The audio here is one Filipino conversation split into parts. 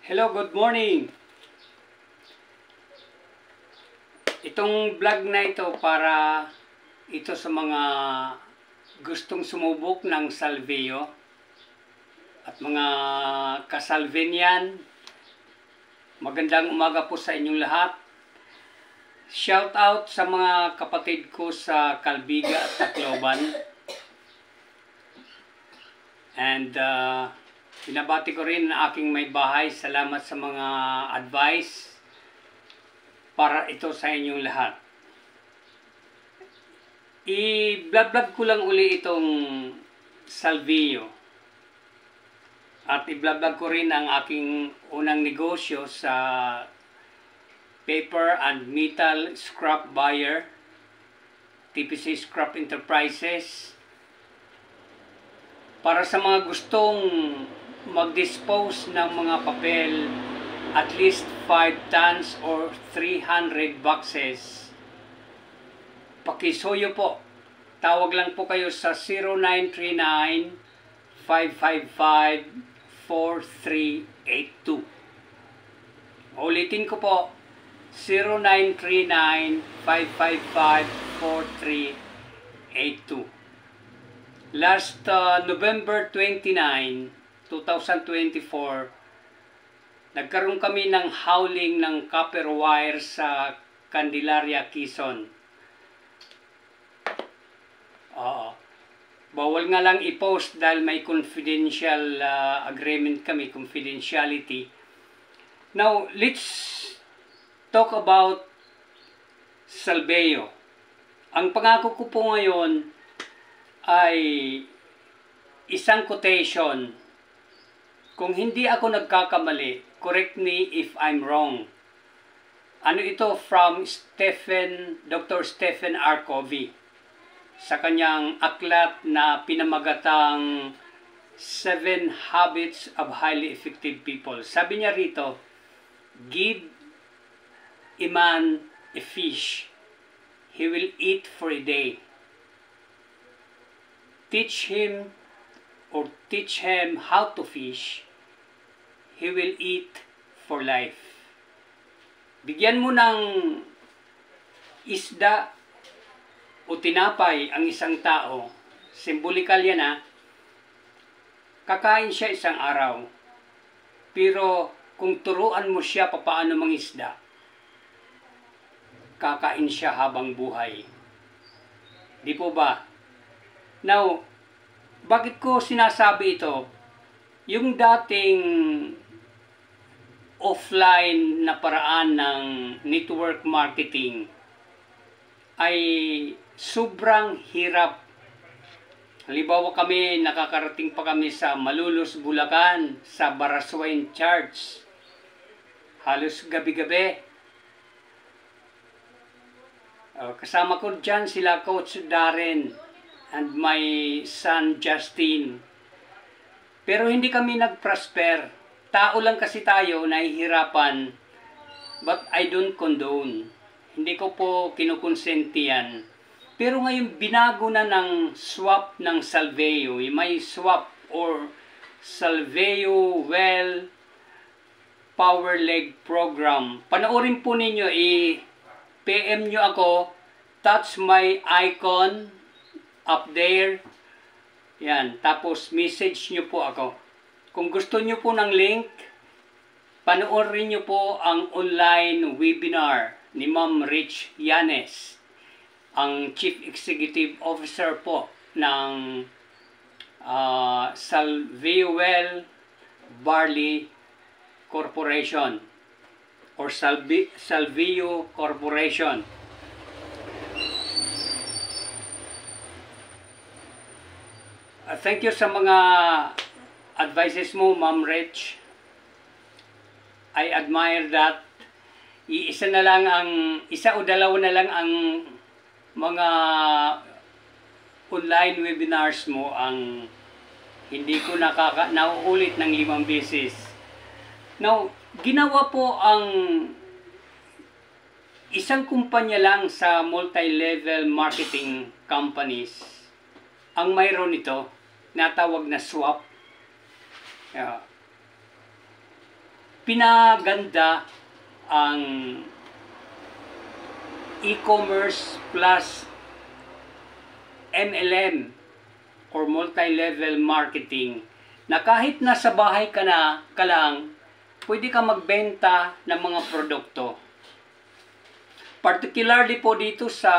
Hello, good morning. Itong vlog na ito para ito sa mga gustong sumubok ng Salveo at mga kasalvenian. Magandang umaga po sa inyong lahat. Shout out sa mga kapatid ko sa Calbiga at Tacloban. And binabati ko rin ang aking may bahay. Salamat sa mga advice para ito sa inyong lahat. I-vlog ko lang uli itong Salveo. At i-vlog ko rin ang aking unang negosyo sa paper and metal scrap buyer, TPC Scrap Enterprises. Para sa mga gustong mag-dispose ng mga papel, at least 5 tons or 300 boxes, pakisuyo po. Tawag lang po kayo sa 0939-555-4382. Ulitin ko po, 0939-555-4382. Last November 29, 2024, nagkaroon kami ng howling ng copper wire sa Candelaria, Quezon. Bawal nga lang i-post dahil may confidential agreement kami, confidentiality. Now, let's talk about Salveo. Ang pangako ko po ngayon ay isang quotation. Kung hindi ako nagkakamali, correct me if I'm wrong. Ano ito? From Dr. Stephen R. Covey, sa kanyang aklat na pinamagatang 7 Habits of Highly Effective People. Sabi niya rito, give a man a fish, he will eat for a day. Teach him how to fish, he will eat for life. Bigyan mo ng isda o tinapay ang isang tao, symbolikal yan kakain siya isang araw. Pero kung turuan mo siya paano mangisda, kakain siya habang buhay. Di po ba? Now, bakit ko sinasabi ito? Yung dating offline na paraan ng network marketing ay sobrang hirap. Halimbawa nakakarating pa kami sa Malolos, Bulacan, sa Baraswain Church. Halos gabi-gabi. Kasama ko dyan sila Coach Darren and my son Justin. Pero hindi kami nag-prosper. Tao lang kasi tayo, nahihirapan. But I don't condone. Hindi ko po kinukonsenti yan. Pero ngayon binago na ng swap ng Salveo. May swap or Salveo Well Power Leg Program. Panoorin po ninyo, PM nyo ako, touch my icon up there. Yan, tapos message nyo po ako. Kung gusto nyo po ng link, panoorin nyo po ang online webinar ni Ma'am Rich Yanes, ang Chief Executive Officer po ng Salveo Well Barley Corporation or Salveo Corporation. Thank you sa mga advices mo, Ma'am Rich. I admire that. Isa o dalawa na lang ang mga online webinars mo ang hindi ko nauulit ng 5 beses. Now, ginawa po ang isang kumpanya lang sa multi-level marketing companies ang mayroon ito, natawag na swap. pinaganda ang e-commerce plus MLM or multi-level marketing na kahit nasa bahay ka lang, pwede ka magbenta ng mga produkto. Particularly po dito sa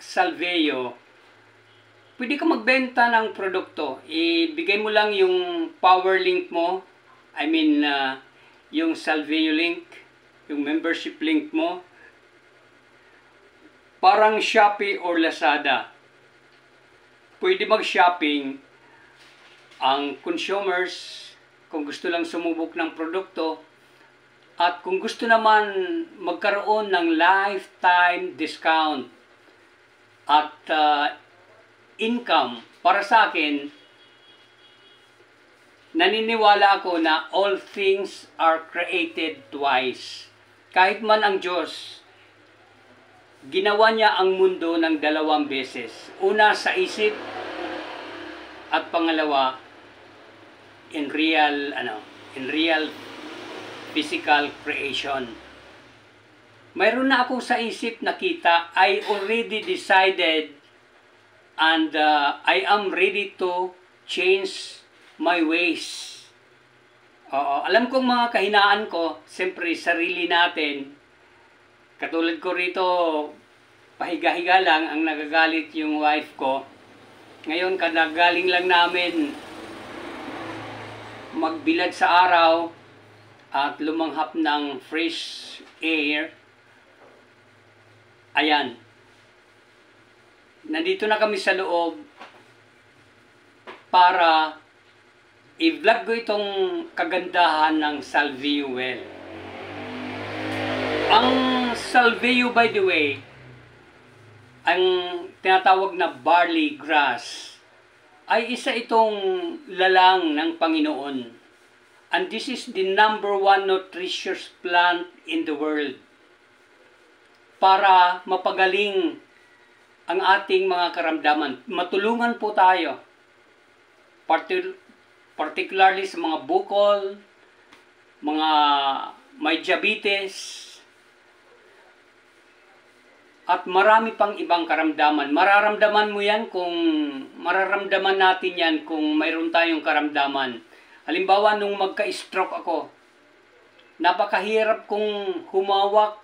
Salveo, pwede ka magbenta ng produkto. Ibigay mo lang yung power link mo, yung Salveo link, yung membership link mo, parang Shopee or Lazada. Pwede mag-shopping ang consumers kung gusto lang sumubok ng produkto, at kung gusto naman magkaroon ng lifetime discount at income. Para sa akin, naniniwala ako na all things are created twice. Kahit man ang Diyos, ginawa niya ang mundo ng 2 beses. Una sa isip, at pangalawa in real physical creation. Mayroon na akong sa isip nakita. I already decided and I am ready to change my ways. Alam kong mga kahinaan ko, siyempre sarili natin. Katulad ko rito, pahiga-higa lang ang nagagalit yung wife ko. Ngayon, kadagaling lang namin magbilad sa araw at lumanghap ng fresh air. Ayan. Nandito na kami sa loob para i-vlog ko itong kagandahan ng Salveo well. Ang Salveo, by the way, ang tinatawag na barley grass, ay isa itong lalang ng Panginoon. And this is the #1 nutritious plant in the world para mapagaling ang ating mga karamdaman. Matulungan po tayo, particularly sa mga bukol, mga may diabetes, at marami pang ibang karamdaman. Mararamdaman natin yan kung mayroon tayong karamdaman. Halimbawa, nung magka-stroke ako, napakahirap kong humawak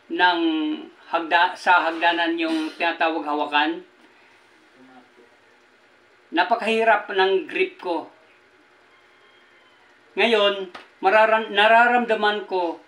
ng sa hagdanan yung tinatawag hawakan. Napakahirap ng grip ko. Ngayon, nararamdaman ko,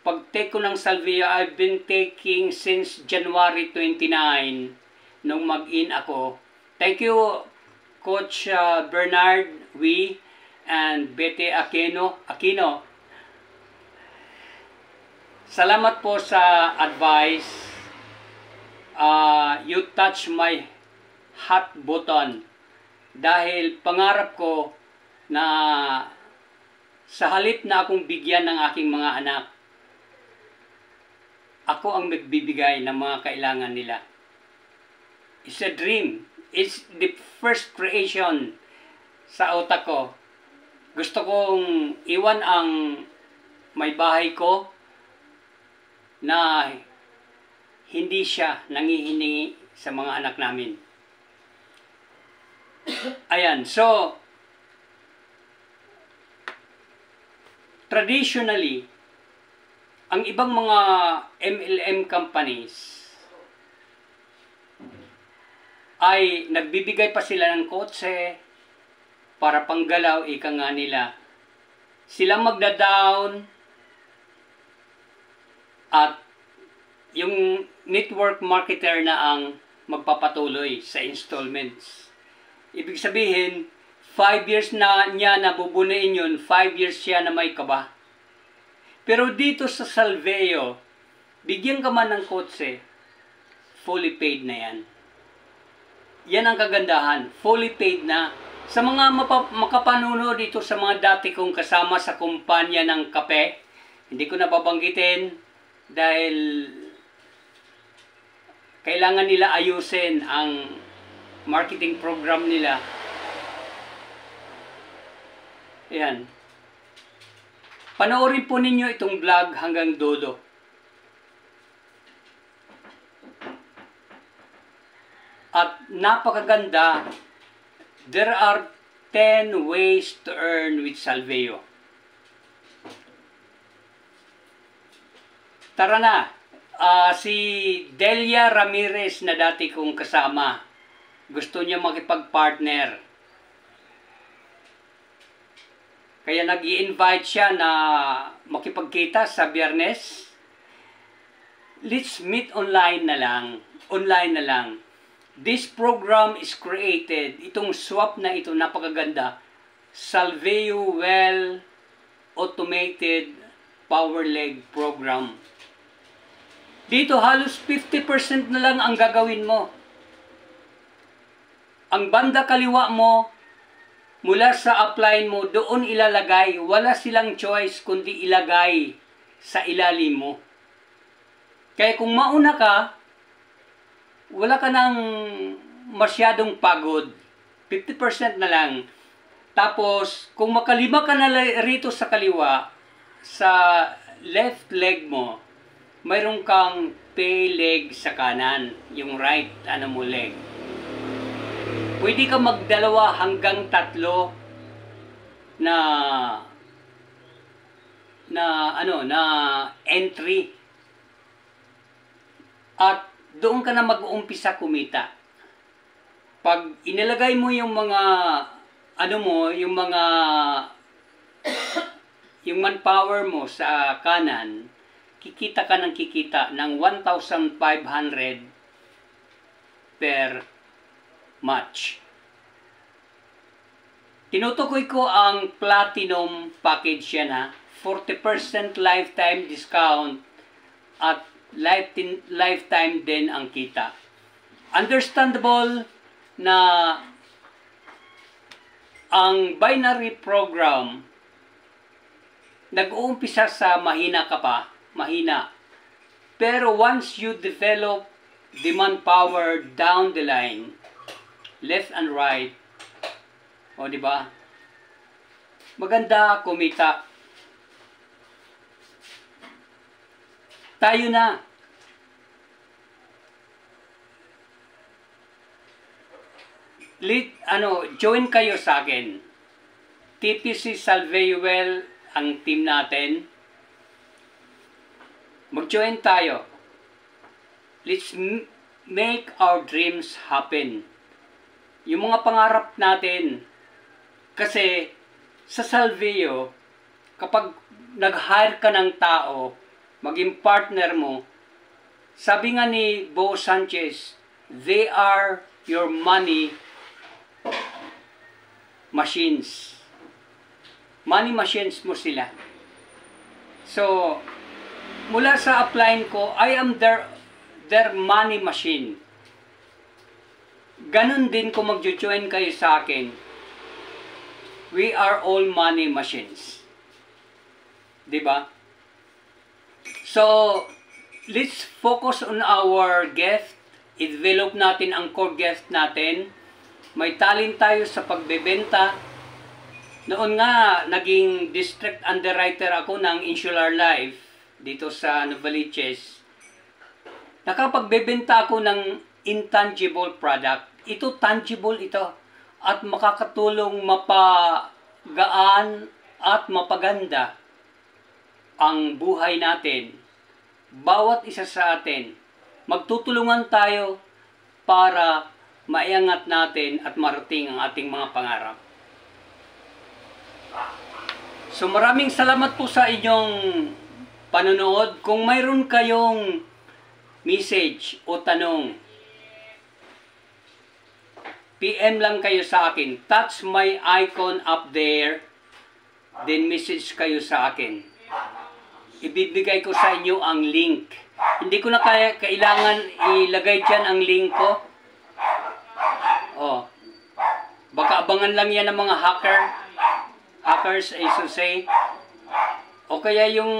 pag-take ko ng Salveo, I've been taking since January 29, nung mag-in ako. Thank you, Coach Bernard Wee and Bete Aquino. Salamat po sa advice. You touch my hot button. Dahil pangarap ko na sa halip na akong bigyan ng aking mga anak, ako ang magbibigay ng mga kailangan nila. It's a dream. It's the first creation sa utak ko. Gusto kong iwan ang may bahay ko na hindi siya nangihiningi sa mga anak namin. Ayan, so traditionally, ang ibang mga MLM companies ay nagbibigay pa sila ng kotse para panggalaw, ika nga nila. Sila magda-down at yung network marketer na ang magpapatuloy sa installments. Ibig sabihin, 5 years na niya nabubunuin yun, 5 years siya na may kaba. Pero dito sa Salveo, bigyan ka man ng kotse, fully paid na yan. Yan ang kagandahan, fully paid na. Sa mga makapanuno dito sa mga dati kong kasama sa kumpanya ng kape, hindi ko nababanggitin dahil kailangan nila ayusin ang marketing program nila. Yan. Panoorin po ninyo itong vlog hanggang dulo. At napakaganda. There are 10 ways to earn with Salveo. Tara na. Si Delia Ramirez na dati kong kasama. Gusto niya makipag-partner. Kaya nag-i-invite siya na makipagkita sa Biyernes. Let's meet online na lang. Online na lang. This program is created. Itong swap na ito, napakaganda. Salveo Well Automated Power Leg Program. Dito halos 50% na lang ang gagawin mo. Ang banda kaliwa mo, mula sa upline mo, doon ilalagay. Wala silang choice kundi ilagay sa ilalim mo. Kaya kung mauna ka, wala ka nang masyadong pagod. 50% na lang. Tapos, kung makalima ka na rito sa kaliwa, sa left leg mo, mayroon kang pay leg sa kanan. Yung right, leg. Pwede ka magdalawa hanggang 3 na entry. At doon ka na mag-uumpisa kumita. Pag inilagay mo yung mga yung manpower mo sa kanan, kikita ka ng 1,500 per match. Tinutukoy ko ang platinum package yan ha. 40% lifetime discount at lifetime din ang kita. Understandable na ang binary program nag-uumpisa sa mahina ka pa. Mahina. Pero once you develop demand power down the line, left and right, o di ba? Maganda kumita. Tayo na. Join kayo sa akin. TPC Salveo Well ang team natin. Mag-join tayo. Let's make our dreams happen. Yung mga pangarap natin. Kasi sa Salveo, kapag nag-hire ka ng tao, maging partner mo, sabi nga ni Bo Sanchez, they are your money machines. Money machines mo sila. So, mula sa upline ko, I am their money machine. Ganun din kung mag-join kayo sa akin. We are all money machines. Diba? So, let's focus on our gift. I-develop natin ang core gift natin. May talent tayo sa pagbebenta. Noon nga, naging district underwriter ako ng Insular Life dito sa Novaliches. Nakapagbebenta ako ng intangible product. Ito, tangible ito. At makakatulong mapagaan at mapaganda ang buhay natin. Bawat isa sa atin. Magtutulungan tayo para maiangat natin at marating ang ating mga pangarap. So maraming salamat po sa inyong panonood. Kung mayroon kayong message o tanong, PM lang kayo sa akin. Touch my icon up there. Then message kayo sa akin. Ibibigay ko sa inyo ang link. Hindi ko na kailangan ilagay dyan ang link ko. Oh. Baka abangan lang yan ng mga hackers, I should say. O kaya yung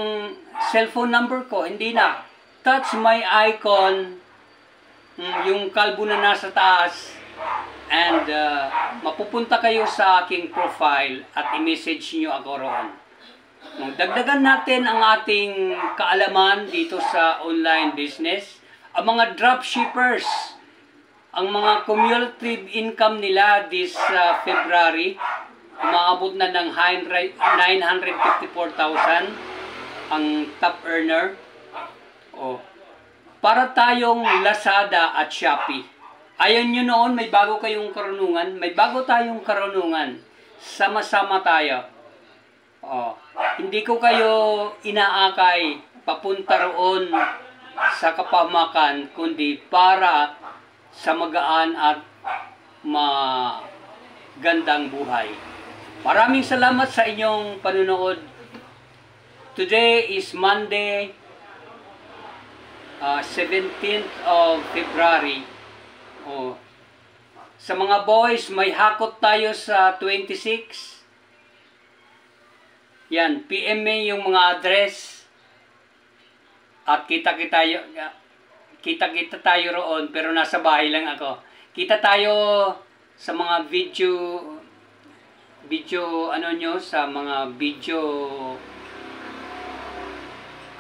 cellphone number ko, hindi na. Touch my icon, yung kalbo na nasa taas, and mapupunta kayo sa aking profile at i-message nyo ako roon. Dagdagan natin ang ating kaalaman dito sa online business. Ang mga dropshippers, ang mga cumulative income nila this February, umaabot na ng 954,000 ang top earner. Para tayong Lazada at Shopee. Ayon nyo noon, may bago kayong karunungan. May bago tayong karunungan. Sama-sama tayo. Hindi ko kayo inaakay papunta roon sa kapahamakan, kundi para sa magaan at magandang buhay. Maraming salamat sa inyong panunood. Today is Monday, 17th of February. Sa mga boys, may hakot tayo sa 26. Yan, PM me yung mga address. At kita-kita tayo roon, pero nasa bahay lang ako. Kita tayo sa mga video sa mga video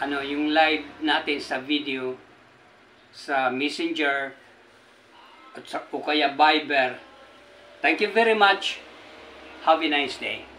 yung live natin sa video sa Messenger at o kaya Viber. Thank you very much. Have a nice day.